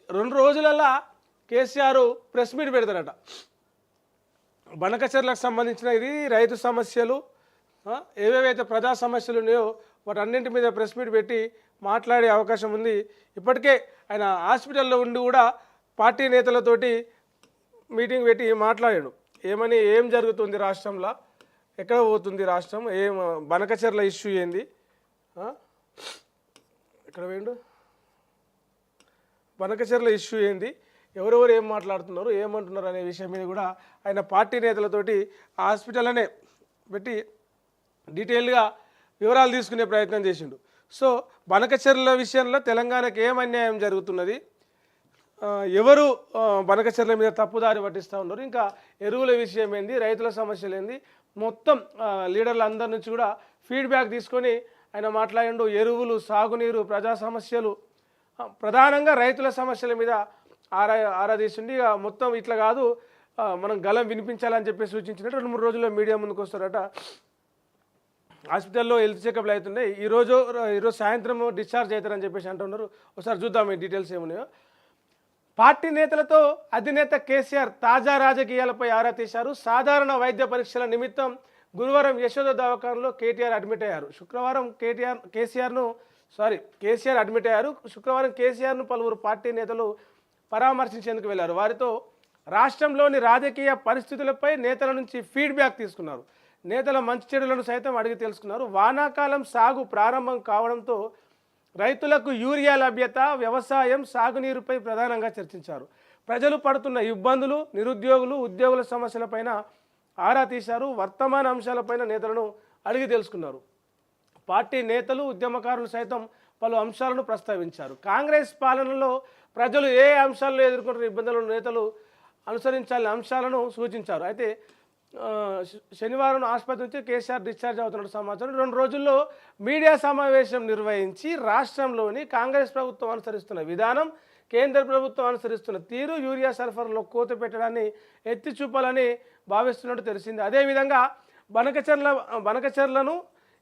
2 రోజులలో KCR press meet పెడతారట. బనకచెర్లకు సంబంధించిన ఇది రైతు సమస్యలు, ఏవేవైతే ప్రజా సమస్యలు ఉన్నాయో వాటన్నింటి మీద ప్రెస్ మీట్ పెట్టి మాట్లాడే అవకాశం ఉంది. ఇప్పటికే ఆయన హాస్పిటల్లో ఉండి కూడా పార్టీ నేతలతోటి మీటింగ్ పెట్టి మాట్లాడాడు. ఏం జరుగుతుంది రాష్ట్రంలో, ఎక్కడ పోతుంది రాష్ట్రం, బనకచెర్ల ఇష్యూ ఏంది, ఎక్కడ పోయిండు, బనకచెర్ల ఇష్యూ ఏంది, ఎవరెవరు ఏం మాట్లాడుతున్నారు, ఏమంటున్నారు అనే విషయం మీద కూడా ఆయన పార్టీ నేతలతోటి హాస్పిటల్లోనే పెట్టి డీటెయిల్గా వివరాలు తీసుకునే ప్రయత్నం చేసిండు. సో బనకచెర్ల విషయంలో తెలంగాణకు ఏం అన్యాయం జరుగుతున్నది, ఎవరు బనకచెర్ల మీద తప్పుదారి పట్టిస్తూ ఉన్నారు, ఇంకా ఎరువుల విషయం ఏంది, రైతుల సమస్యలు ఏంది, మొత్తం లీడర్ల అందరి నుంచి కూడా ఫీడ్బ్యాక్ తీసుకొని ఆయన మాట్లాడిండు. ఎరువులు, సాగునీరు, ప్రజా సమస్యలు, ప్రధానంగా రైతుల సమస్యల మీద ఆరాధిస్తుండి. ఇక మొత్తం ఇట్లా కాదు, మనం గలం వినిపించాలని చెప్పి సూచించినట్టు 2-3 రోజుల్లో మీడియా ముందుకు వస్తారట. హాస్పిటల్లో హెల్త్ చెకప్లు అవుతున్నాయి. ఈరోజు సాయంత్రం డిశ్చార్జ్ అవుతారని చెప్పేసి అంటున్నారు. ఒకసారి చూద్దాం ఈ డీటెయిల్స్ ఏమున్నాయో. పార్టీ నేతలతో అధినేత కేసీఆర్ తాజా రాజకీయాలపై ఆరా తీశారు. సాధారణ వైద్య పరీక్షల నిమిత్తం గురువారం యశోద దవాఖానలో కేటీఆర్ అడ్మిట్ అయ్యారు. శుక్రవారం కేసీఆర్ అడ్మిట్ అయ్యారు. శుక్రవారం కేసీఆర్ను పలువురు పార్టీ నేతలు పరామర్శించేందుకు వెళ్లారు. వారితో రాష్ట్రంలోని రాజకీయ పరిస్థితులపై నేతల నుంచి ఫీడ్బ్యాక్ తీసుకున్నారు. నేతల మంచి చెడులను సైతం అడిగి తెలుసుకున్నారు. వానాకాలం సాగు ప్రారంభం కావడంతో రైతులకు యూరియా లభ్యత, వ్యవసాయం, సాగునీరుపై ప్రధానంగా చర్చించారు. ప్రజలు పడుతున్న ఇబ్బందులు, నిరుద్యోగులు, ఉద్యోగుల సమస్యలపైన ఆరా తీశారు. వర్తమాన అంశాలపైన నేతలను అడిగి తెలుసుకున్నారు. పార్టీ నేతలు, ఉద్యమకారులు సైతం పలు అంశాలను ప్రస్తావించారు. కాంగ్రెస్ పాలనలో ప్రజలు ఏ అంశాల్లో ఎదుర్కొంటున్న ఇబ్బందులను నేతలు అనుసరించాలని అంశాలను సూచించారు. అయితే శనివారం ఆసుపత్రి నుంచి కేసీఆర్ డిశ్చార్జ్ అవుతున్న సమాచారం. 2 రోజుల్లో మీడియా సమావేశం నిర్వహించి రాష్ట్రంలోని కాంగ్రెస్ ప్రభుత్వం అనుసరిస్తున్న విధానం, కేంద్ర ప్రభుత్వం అనుసరిస్తున్న తీరు, యూరియా సరఫరాలో కోత పెట్టడాన్ని ఎత్తి చూపాలని భావిస్తున్నట్టు తెలిసింది. అదేవిధంగా బనకచెర్లను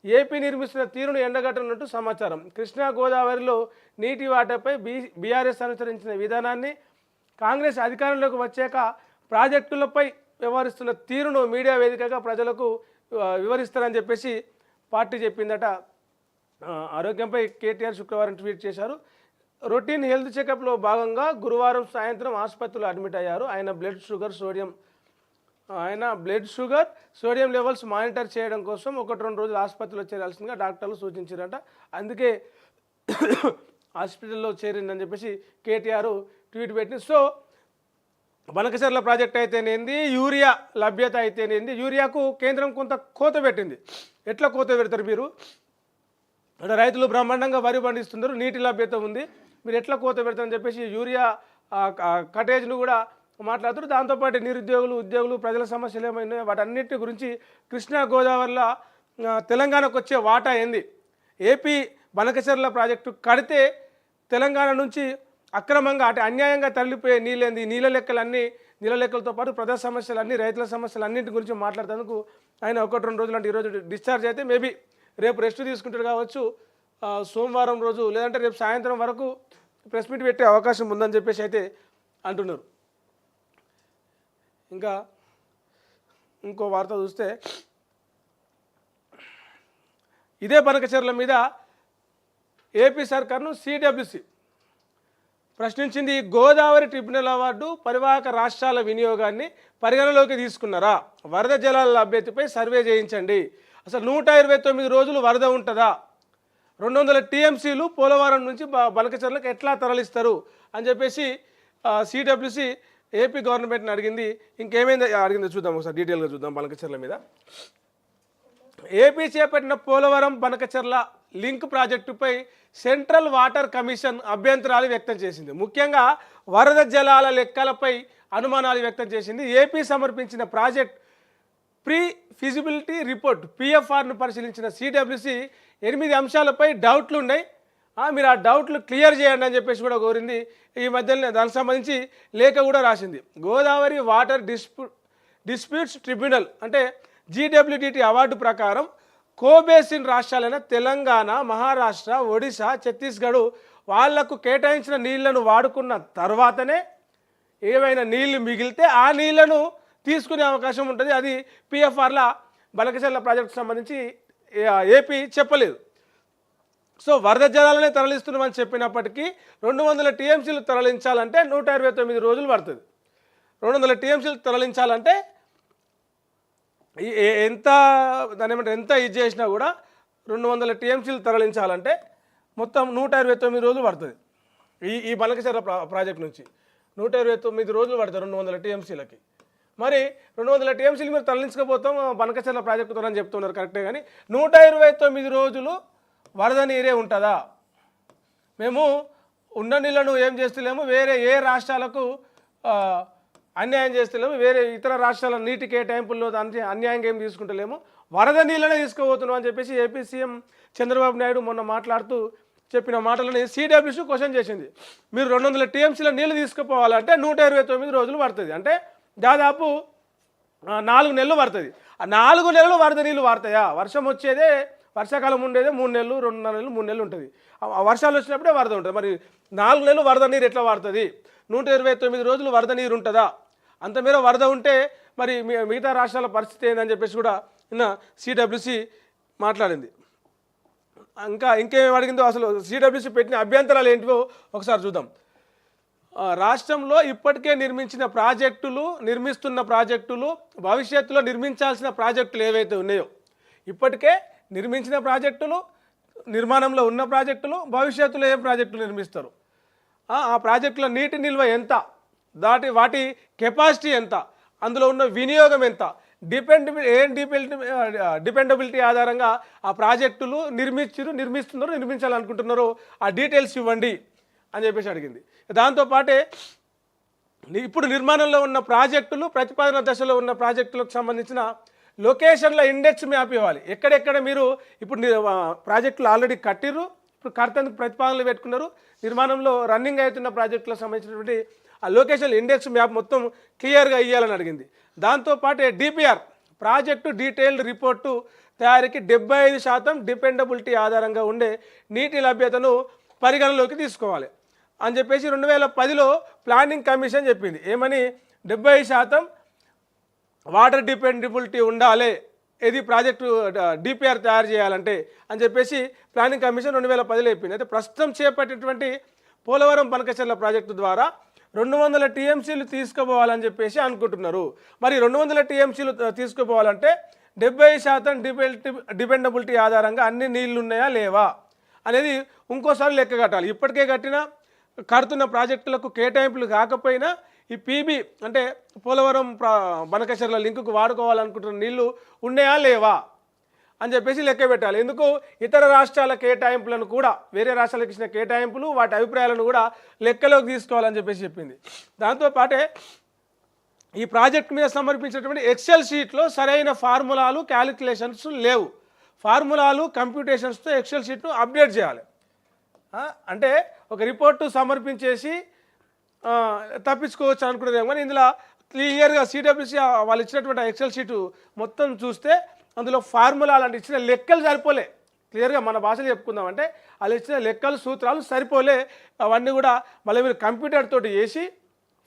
ఏపీ నిర్మిస్తున్న తీరును ఎండగట్టనున్నట్టు సమాచారం. కృష్ణా గోదావరిలో నీటి వాటాపై బీఆర్ఎస్ అనుసరించిన విధానాన్ని కాంగ్రెస్ అధికారంలోకి వచ్చాక ప్రాజెక్టులపై వ్యవహరిస్తున్న తీరును మీడియా వేదికగా ప్రజలకు వివరిస్తారని చెప్పేసి పార్టీ చెప్పిందట. ఆరోగ్యంపై కేటీఆర్ శుక్రవారం ట్వీట్ చేశారు. రొటీన్ హెల్త్ చెకప్లో భాగంగా గురువారం సాయంత్రం ఆసుపత్రిలో అడ్మిట్ అయ్యారు. ఆయన blood sugar, sodium levels monitor చేయడం కోసం 1-2 రోజులు ఆసుపత్రిలో చేరాల్సిందిగా డాక్టర్లు సూచించారట. అందుకే హాస్పిటల్లో చేరిందని చెప్పేసి కేటీఆర్ ట్వీట్ పెట్టింది. సో బనకచెర్ల ప్రాజెక్ట్ అయితేనేంది, యూరియా లభ్యత అయితేనేంది, యూరియాకు కేంద్రం కొంత కోత పెట్టింది. ఎట్లా కోత పెడతారు మీరు? అంటే రైతులు బ్రహ్మాండంగా వరి పండిస్తున్నారు, నీటి లభ్యత ఉంది, మీరు ఎట్లా కోత పెడతారని చెప్పేసి యూరియా కటేజ్ను కూడా మాట్లాడుతారు. దాంతోపాటు నిరుద్యోగులు, ఉద్యోగులు, ప్రజల సమస్యలు ఏమైనా వాటన్నిటి గురించి కృష్ణా గోదావరిలో తెలంగాణకు వచ్చే వాటా ఏంది, ఏపీ బనకచెర్ల ప్రాజెక్టు కడితే తెలంగాణ నుంచి అక్రమంగా అంటే అన్యాయంగా తరలిపోయే నీళ్ళేంది, నీళ్ళ లెక్కలతో పాటు ప్రజా సమస్యలన్నీ, రైతుల సమస్యలు అన్నింటి గురించి మాట్లాడేందుకు ఆయన 1-2 రోజులు అంటే ఈరోజు డిశ్చార్జ్ అయితే మేబీ రేపు రెస్ట్ తీసుకుంటారు కావచ్చు. సోమవారం రోజు లేదంటే రేపు సాయంత్రం వరకు ప్రెస్ మీట్ పెట్టే అవకాశం ఉందని చెప్పేసి అయితే అంటున్నారు. ఇంకా ఇంకో వార్త చూస్తే ఇదే బనకచెర్ల మీద ఏపీ సర్కార్ను సిడబ్ల్యూసి ప్రశ్నించింది. గోదావరి ట్రిబ్యునల్ అవార్డు పరివాహక రాష్ట్రాల వినియోగాన్ని పరిగణలోకి తీసుకున్నారా? వరద జలాల లభ్యతపై సర్వే చేయించండి. అసలు 129 రోజులు వరద ఉంటుందా? 200 టీఎంసీలు పోలవరం నుంచి బనకచెర్లకు ఎట్లా తరలిస్తారు అని చెప్పేసి సిడబ్ల్యూసి ఏపీ గవర్నమెంట్ని అడిగింది. ఇంకేమైంది అడిగిందో చూద్దాం, ఒకసారి డీటెయిల్గా చూద్దాం. బనకచెర్ల మీద ఏపీ చేపట్టిన పోలవరం బనకచెర్ల లింక్ ప్రాజెక్టుపై సెంట్రల్ వాటర్ కమిషన్ అభ్యంతరాలు వ్యక్తం చేసింది. ముఖ్యంగా వరద జలాల లెక్కలపై అనుమానాలు వ్యక్తం చేసింది. ఏపీ సమర్పించిన ప్రాజెక్ట్ ప్రీ ఫిజిబిలిటీ రిపోర్ట్ పిఎఫ్ఆర్ను పరిశీలించిన సిడబ్ల్యూసి 8 అంశాలపై డౌట్లు ఉన్నాయి, మీరు ఆ డౌట్లు క్లియర్ చేయండి అని చెప్పేసి కూడా కోరింది. ఈ మధ్యలో దానికి సంబంధించి లేఖ కూడా రాసింది. గోదావరి వాటర్ డిస్ప్యూట్స్ ట్రిబ్యునల్ అంటే జీడబ్ల్యూడిటి అవార్డు ప్రకారం కోబేసిన్ రాష్ట్రాలైన తెలంగాణ, మహారాష్ట్ర, ఒడిశా, ఛత్తీస్గఢ్ వాళ్లకు కేటాయించిన నీళ్లను వాడుకున్న తర్వాతనే ఏవైనా నీళ్లు మిగిలితే ఆ నీళ్లను తీసుకునే అవకాశం ఉంటుంది. అది పిఎఫ్ఆర్ల బనకచెర్ల ప్రాజెక్టుకు సంబంధించి ఏపీ చెప్పలేదు. సో వరద జలాలనే తరలిస్తున్నామని చెప్పినప్పటికీ 200 టీఎంసీలు తరలించాలంటే 129 రోజులు పడుతుంది. 200 టీఎంసీలు తరలించాలంటే ఎంత దాని ఏమంటారు ఎంత ఇది చేసినా కూడా 200 టీఎంసీలు తరలించాలంటే మొత్తం 129 రోజులు పడుతుంది. ఈ బనకచెర్ల ప్రాజెక్ట్ నుంచి 129 రోజులు పడుతుంది 200 టీఎంసీలకి. మరి 200 టీఎంసీలు మీరు తరలించకపోతాం బనకచెర్ల ప్రాజెక్టుతో అని చెప్తున్నారు కరెక్టే, కానీ 129 రోజులు వరద నీరే ఉంటుందా? మేము ఉన్న నీళ్ళను ఏం చేస్తలేము, వేరే ఏ రాష్ట్రాలకు అన్యాయం చేస్తలేము, వేరే ఇతర రాష్ట్రాల నీటి కేటాయింపుల్లో అన్యాయంగా ఏం తీసుకుంటలేము, వరద నీళ్ళనే తీసుకుపోతున్నాం అని చెప్పేసి ఏపీ సీఎం చంద్రబాబు నాయుడు మొన్న మాట్లాడుతూ చెప్పిన మాటలని సిడబ్ల్యూసీ క్వశ్చన్ చేసింది. మీరు 200 టీఎంసీల నీళ్ళు తీసుకుపోవాలంటే 129 రోజులు పడుతుంది, అంటే దాదాపు 4 నెలలు పడుతుంది. ఆ 4 నెలలు వరద నీళ్ళు వాడతాయా? వర్షం వచ్చేదే వర్షాకాలం ఉండేదే 3 నెలలు 2.5 నెలలు 3 నెలలు ఉంటుంది. వర్షాలు వచ్చినప్పుడే వరద ఉంటుంది. మరి 4 నెలలు వరద నీరు ఎట్లా వాడుతుంది? 129 రోజులు వరద నీరు ఉంటుందా? అంత మేర వరద ఉంటే మరి మిగతా రాష్ట్రాల పరిస్థితి ఏందని చెప్పేసి కూడా నిన్న సిడబ్ల్యూసీ మాట్లాడింది. ఇంకేమేమి అడిగిందో, అసలు సిడబ్ల్యూసీ పెట్టిన అభ్యంతరాలు ఏంటివో ఒకసారి చూద్దాం. రాష్ట్రంలో ఇప్పటికే నిర్మిస్తున్న ప్రాజెక్టులు భవిష్యత్తులో నిర్మించాల్సిన ప్రాజెక్టులు ఏవైతే ఉన్నాయో, ఇప్పటికే నిర్మించిన ప్రాజెక్టులు, నిర్మాణంలో ఉన్న ప్రాజెక్టులు, భవిష్యత్తులో ఏం ప్రాజెక్టులు నిర్మిస్తారు, ఆ ప్రాజెక్టుల నీటి నిల్వ ఎంత, వాటి కెపాసిటీ ఎంత, అందులో ఉన్న వినియోగం ఎంత, డిపెండబిలిటీ ఆధారంగా ఆ ప్రాజెక్టులు నిర్మించాలనుకుంటున్నారో ఆ డీటెయిల్స్ ఇవ్వండి అని చెప్పేసి అడిగింది. దాంతోపాటే ఇప్పుడు నిర్మాణంలో ఉన్న ప్రాజెక్టులు, ప్రతిపాదన దశలో ఉన్న ప్రాజెక్టులకు సంబంధించిన లొకేషన్ల ఇండెక్స్ మ్యాప్ ఇవ్వాలి. ఎక్కడెక్కడ మీరు ఇప్పుడు ప్రాజెక్టులు ఆల్రెడీ కట్టిర్రు, ఇప్పుడు కడతందుకు ప్రతిపాదనలు పెట్టుకున్నారు, నిర్మాణంలో రన్నింగ్ అవుతున్న ప్రాజెక్టులకు సంబంధించినటువంటి ఆ లొకేషన్ ఇండెక్స్ మ్యాప్ మొత్తం క్లియర్గా ఇవ్వాలని అడిగింది. దాంతోపాటే డిపిఆర్ ప్రాజెక్టు డీటెయిల్డ్ రిపోర్టు తయారీకి 75% డిపెండబిలిటీ ఆధారంగా ఉండే నీటి లభ్యతను పరిగణలోకి తీసుకోవాలి అని చెప్పేసి 2010లో ప్లానింగ్ కమిషన్ చెప్పింది. ఏమని? 70% వాటర్ డిపెండబిలిటీ ఉండాలి ఇది ప్రాజెక్టు డిపిఆర్ తయారు చేయాలంటే అని చెప్పేసి ప్లానింగ్ కమిషన్ 2010లో చెప్పింది. అయితే ప్రస్తుతం చేపట్టేటువంటి పోలవరం బనకచెర్ల ప్రాజెక్టు ద్వారా 200 టీఎంసీలు తీసుకుపోవాలని చెప్పేసి అనుకుంటున్నారు. మరి 200 టీఎంసీలు తీసుకుపోవాలంటే 70% డిపెండబిలిటీ ఆధారంగా అన్ని నీళ్లు ఉన్నాయా లేవా అనేది ఇంకోసారి లెక్క కట్టాలి. ఇప్పటికే కడుతున్న ప్రాజెక్టులకు కేటాయింపులు కాకపోయినా ఈ పీబీ అంటే పోలవరం బనకచెర్ల లింకుకు వాడుకోవాలనుకుంటున్న నీళ్లు ఉన్నాయా లేవా అని చెప్పేసి లెక్క పెట్టాలి. ఎందుకు? ఇతర రాష్ట్రాల కేటాయింపులను కూడా, వేరే రాష్ట్రాలకు ఇచ్చిన కేటాయింపులు వాటి అభిప్రాయాలను కూడా లెక్కలోకి తీసుకోవాలని చెప్పేసి చెప్పింది. దాంతోపాటే ఈ ప్రాజెక్ట్ మీద సమర్పించినటువంటి ఎక్సెల్ షీట్లో సరైన ఫార్ములాలు, క్యాలిక్యులేషన్స్ లేవు. ఫార్ములాలు, కంప్యూటేషన్స్తో ఎక్సెల్ షీట్ను అప్డేట్ చేయాలి. అంటే ఒక రిపోర్టు సమర్పించేసి తప్పించుకోవచ్చు అనుకునేది, కానీ ఇందులో క్లియర్గా సిడబ్ల్యూసీ వాళ్ళు ఇచ్చినటువంటి ఎక్సెల్ షీటు మొత్తం చూస్తే అందులో ఫార్ములాలు అంటే ఇచ్చిన లెక్కలు సరిపోలే. క్లియర్గా మన భాషలో చెప్పుకుందామంటే వాళ్ళు ఇచ్చిన లెక్కలు, సూత్రాలు సరిపోలే. అవన్నీ కూడా మళ్ళీ మీరు కంప్యూటర్ తోటి చేసి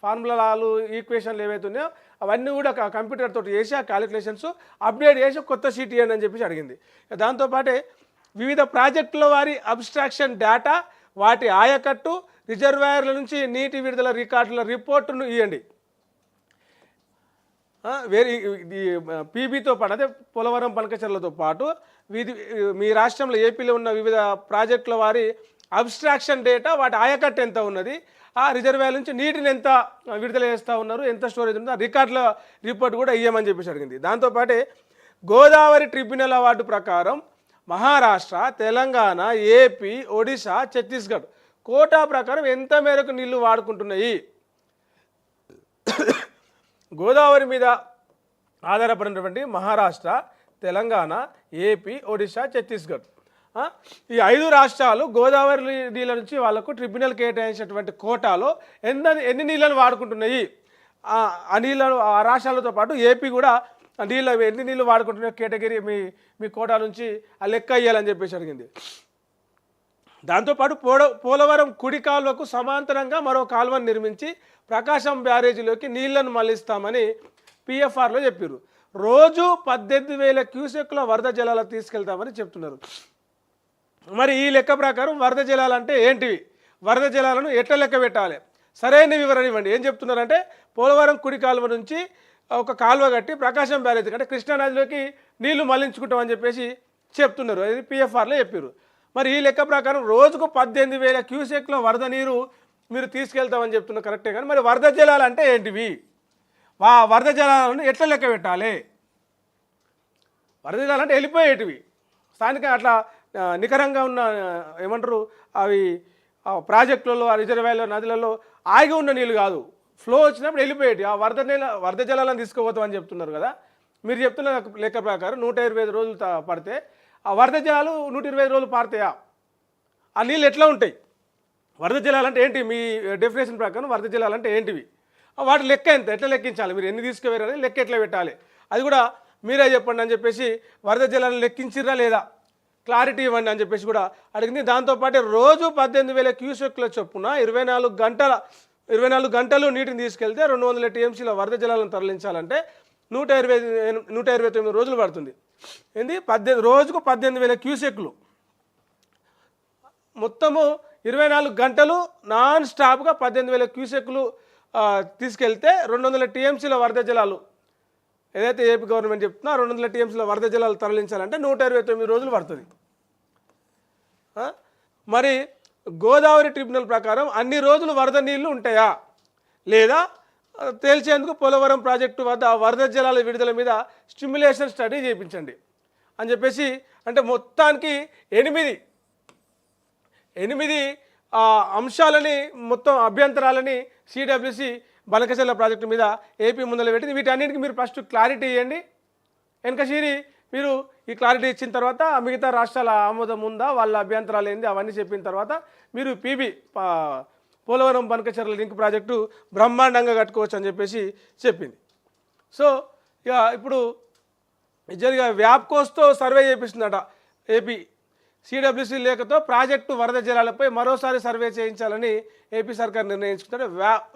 ఫార్ములాలు, ఈక్వేషన్లు ఏవైతే ఉన్నాయో అవన్నీ కూడా కంప్యూటర్ తోటి చేసి ఆ క్యాలిక్యులేషన్స్ అప్డేట్ చేసి కొత్త షీట్ ఇవ్వండి అని చెప్పేసి అడిగింది. దాంతోపాటే వివిధ ప్రాజెక్టుల వారి అబ్స్ట్రాక్షన్ డేటా, వాటి ఆయకట్టు, రిజర్వాయర్ల నుంచి నీటి విడుదల రికార్డుల రిపోర్టును ఇవ్వండి. వేరే పీబీతో పాటు అదే పోలవరం బనకచెర్లతో పాటు మీ రాష్ట్రంలో ఏపీలో ఉన్న వివిధ ప్రాజెక్టుల వారి అబ్స్ట్రాక్షన్ డేటా, వాటి ఆయకట్టు ఎంత ఉన్నది, ఆ రిజర్వాయర్ నుంచి నీటిని ఎంత విడుదల చేస్తూ ఉన్నారు, ఎంత స్టోరేజ్ ఉందో ఆ రికార్డుల రిపోర్ట్ కూడా ఇవ్వమని చెప్పేసి అడిగింది. దాంతోపాటే గోదావరి ట్రిబ్యునల్ అవార్డు ప్రకారం మహారాష్ట్ర, తెలంగాణ, ఏపీ, ఒడిశా, ఛత్తీస్గఢ్ కోటా ప్రకారం ఎంత మేరకు నీళ్లు వాడుకుంటున్నాయి. గోదావరి మీద ఆధారపడినటువంటి మహారాష్ట్ర, తెలంగాణ, ఏపీ, ఒడిశా, ఛత్తీస్గఢ్ ఈ 5 రాష్ట్రాలు గోదావరి నీళ్ళ నుంచి వాళ్లకు ట్రిబ్యునల్ కేటాయించినటువంటి కోటాలో ఎన్ని నీళ్ళను వాడుకుంటున్నాయి. ఆ నీళ్ళను ఆ రాష్ట్రాలతో పాటు ఏపీ కూడా ఎన్ని నీళ్ళు వాడుకుంటున్నాయో కేటగిరీ మీ కోటా నుంచి ఆ లెక్క ఇవ్వాలని చెప్పేసి అడిగింది. దాంతోపాటు పోలవరం కుడి కాలువకు సమాంతరంగా మరో కాలువను నిర్మించి ప్రకాశం బ్యారేజీలోకి నీళ్లను మళ్లిస్తామని పిఎఫ్ఆర్లో చెప్పారు. రోజు 18,000 క్యూసెక్కుల వరద జలాలు తీసుకెళ్తామని చెప్తున్నారు. మరి ఈ లెక్క ప్రకారం వరద జలాలు అంటే ఏంటివి, వరద జలాలను ఎట్లా లెక్క పెట్టాలి, సరైన వివరణ ఇవ్వండి. ఏం చెప్తున్నారంటే పోలవరం కుడి కాలువ నుంచి ఒక కాలువ కట్టి ప్రకాశం బ్యారేజ్ అంటే కృష్ణానదిలోకి నీళ్లు మళ్లించుకుంటామని చెప్పేసి చెప్తున్నారు. అది పిఎఫ్ఆర్లో చెప్పారు. మరి ఈ లెక్క ప్రకారం రోజుకు 18,000 క్యూసెక్ల వరద నీరు మీరు తీసుకెళ్తామని చెప్తున్నారు కరెక్టే, కానీ మరి వరద జలాలు అంటే ఏంటివి, వరద జలాలను ఎట్లా లెక్క పెట్టాలి? వరద జలాలు అంటే వెళ్ళిపోయేటివి, స్థానిక అట్లా నికరంగా ఉన్న ఏమంటారు అవి ప్రాజెక్టులలో రిజర్వాయర్లో నదులలో ఆగి ఉన్న నీళ్ళు కాదు, ఫ్లో వచ్చినప్పుడు వెళ్ళిపోయేటి ఆ వరద జలాలను తీసుకుపోతామని చెప్తున్నారు కదా. మీరు చెప్తున్న లెక్క ప్రకారం 125 రోజులు పడితే ఆ వరద జలాలు 120 రోజులు పారుతాయా? ఆ నీళ్ళు ఎట్లా ఉంటాయి? వరద జలాలు అంటే ఏంటి? మీ డెఫినేషన్ ప్రకారం వరద జలాలు అంటే ఏంటివి? వాటి లెక్క ఎంత, ఎట్లా లెక్కించాలి, మీరు ఎన్ని తీసుకువెళ్ళాలి, లెక్క ఎట్లా పెట్టాలి, అది కూడా మీరే చెప్పండి అని చెప్పేసి వరద జలాలను లెక్కించిరా లేదా క్లారిటీ ఇవ్వండి అని చెప్పేసి కూడా అడిగింది. దాంతోపాటు రోజు 18,000 క్యూసెక్ల చొప్పున 24 గంటలు నీటిని తీసుకెళ్తే 200 టీఎంసీల వరద జలాలను తరలించాలంటే 129 రోజులు పడుతుంది. ఏంది రోజుకు 18,000 క్యూసెక్లు, మొత్తము 24 గంటలు నాన్ స్టాప్గా 18,000 క్యూసెక్లు తీసుకెళ్తే 200 టీఎంసీల వరద జలాలు ఏదైతే ఏపీ గవర్నమెంట్ చెప్తున్నా 200 టీఎంసీల వరద జలాలు తరలించాలంటే 129 రోజులు పడుతుంది. మరి గోదావరి ట్రిబ్యునల్ ప్రకారం అన్ని రోజులు వరద నీళ్లు ఉంటాయా లేదా తేల్చేందుకు పోలవరం ప్రాజెక్టు వద్ద వరద జలాల విడుదల మీద స్టిమ్యులేషన్ స్టడీ చేయించండి అని చెప్పేసి, అంటే మొత్తానికి 8 అంశాలని మొత్తం అభ్యంతరాలని సిడబ్ల్యూసి బనకచెర్ల ప్రాజెక్టు మీద ఏపీ ముందర పెట్టింది. వీటన్నిటికీ మీరు ఫస్ట్ క్లారిటీ ఇవ్వండి. వెనకశీరి మీరు ఈ క్లారిటీ ఇచ్చిన తర్వాత మిగతా రాష్ట్రాల ఆమోదం ఉందా, వాళ్ళ అభ్యంతరాలు ఏంది, అవన్నీ చెప్పిన తర్వాత మీరు పోలవరం బనకచెర్ల లింక్ ప్రాజెక్టు బ్రహ్మాండంగా కట్టుకోవచ్చు అని చెప్పేసి చెప్పింది. సో ఇక ఇప్పుడు జరిగే వ్యాప్కోస్తో సర్వే చేపిస్తుందట ఏపీ. సిడబ్ల్యూసి లేఖతో ప్రాజెక్టు వరద జలాలపై మరోసారి సర్వే చేయించాలని ఏపీ సర్కార్ నిర్ణయించుకుంటే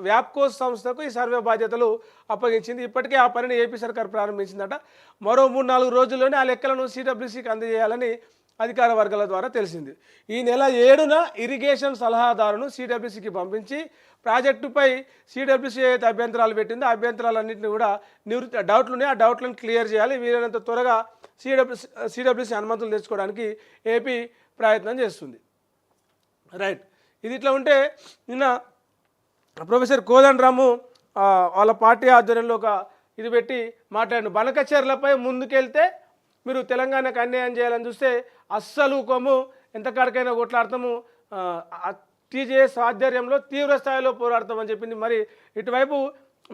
వ్యాప్కోస్ సంస్థకు ఈ సర్వే బాధ్యతలు అప్పగించింది. ఇప్పటికే ఆ పనిని ఏపీ సర్కార్ ప్రారంభించిందట. మరో 3-4 రోజుల్లోనే ఆ లెక్కలను సిడబ్ల్యూసికి అందజేయాలని అధికార వర్గాల ద్వారా తెలిసింది. ఈ నెల 7న ఇరిగేషన్ సలహాదారును సిడబ్ల్యూసికి పంపించి ప్రాజెక్టుపై సిడబ్ల్యూసి అయితే అభ్యంతరాలు పెట్టిందో ఆ అభ్యంతరాలన్నింటినీ కూడా డౌట్లు ఉన్నాయి, ఆ డౌట్లను క్లియర్ చేయాలి, వీలైనంత త్వరగా సిడబ్ల్యూసి అనుమతులు తెచ్చుకోవడానికి ఏపీ ప్రయత్నం చేస్తుంది. రైట్, ఇది ఇట్లా ఉంటే నిన్న ప్రొఫెసర్ కోదండరాము వాళ్ళ పార్టీ ఆధ్వర్యంలో ఒక ఇది పెట్టి మాట్లాడిన బనకచెర్లపై ముందుకెళ్తే మీరు తెలంగాణకు అన్యాయం చేయాలని చూస్తే అస్సలు కొమ్ము ఎంత కాడికైనా కొట్లాడతాము, టీజేఎస్ ఆధ్వర్యంలో తీవ్ర స్థాయిలో పోరాడతామని చెప్పింది. మరి ఇటువైపు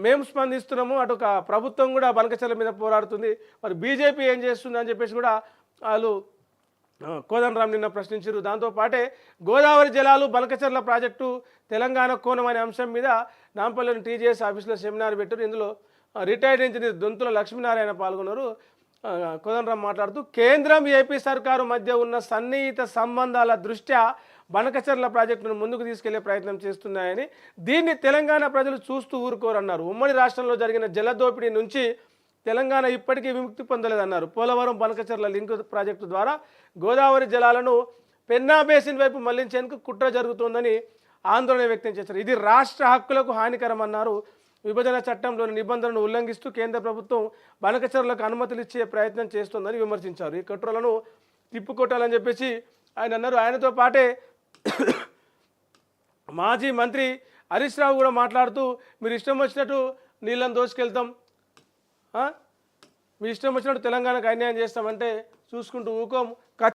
మేము స్పందిస్తున్నాము, అటు ప్రభుత్వం కూడా బనకచెర్ల మీద పోరాడుతుంది, మరి బీజేపీ ఏం చేస్తుంది అని చెప్పేసి కూడా వాళ్ళు కోదండరాం నిన్న ప్రశ్నించారు. దాంతోపాటే గోదావరి జలాలు బనకచెర్ల ప్రాజెక్టు తెలంగాణ కోణం అనే అంశం మీద నాంపల్లిలోని టీజేఎస్ ఆఫీసులో సెమినార్ పెట్టారు. ఇందులో రిటైర్డ్ ఇంజనీర్ దొంతుల లక్ష్మీనారాయణ పాల్గొన్నారు. కోదండరాం మాట్లాడుతూ కేంద్రం ఏపీ సర్కారు మధ్య ఉన్న సన్నిహిత సంబంధాల దృష్ట్యా బనకచెర్ల ప్రాజెక్టును ముందుకు తీసుకెళ్లే ప్రయత్నం చేస్తున్నాయని, దీన్ని తెలంగాణ ప్రజలు చూస్తూ ఊరుకోరన్నారు. ఉమ్మడి రాష్ట్రంలో జరిగిన జలదోపిడీ నుంచి తెలంగాణ ఇప్పటికీ విముక్తి పొందలేదన్నారు. పోలవరం బనకచెర్ల లింక్ ప్రాజెక్టు ద్వారా గోదావరి జలాలను పెన్నా బేసిన్ వైపు మళ్లించేందుకు కుట్ర జరుగుతోందని ఆందోళన వ్యక్తం చేశారు. ఇది రాష్ట్ర హక్కులకు హానికరమన్నారు. విభజన చట్టంలోని నిబంధనలను ఉల్లంఘిస్తూ కేంద్ర ప్రభుత్వం బనకచెర్లకు అనుమతులు ఇచ్చే ప్రయత్నం చేస్తోందని విమర్శించారు. ఈ కుట్రలను తిప్పుకొట్టాలని చెప్పేసి ఆయన అన్నారు. ఆయనతో పాటే మాజీ మంత్రి హరీష్ రావు కూడా మాట్లాడుతూ మీరు ఇష్టం వచ్చినట్టు నీళ్ళని దోసుకెళ్తాం, మీ ఇష్టం వచ్చినట్టు తెలంగాణకు అన్యాయం చేస్తామంటే చూసుకుంటూ ఊకోం,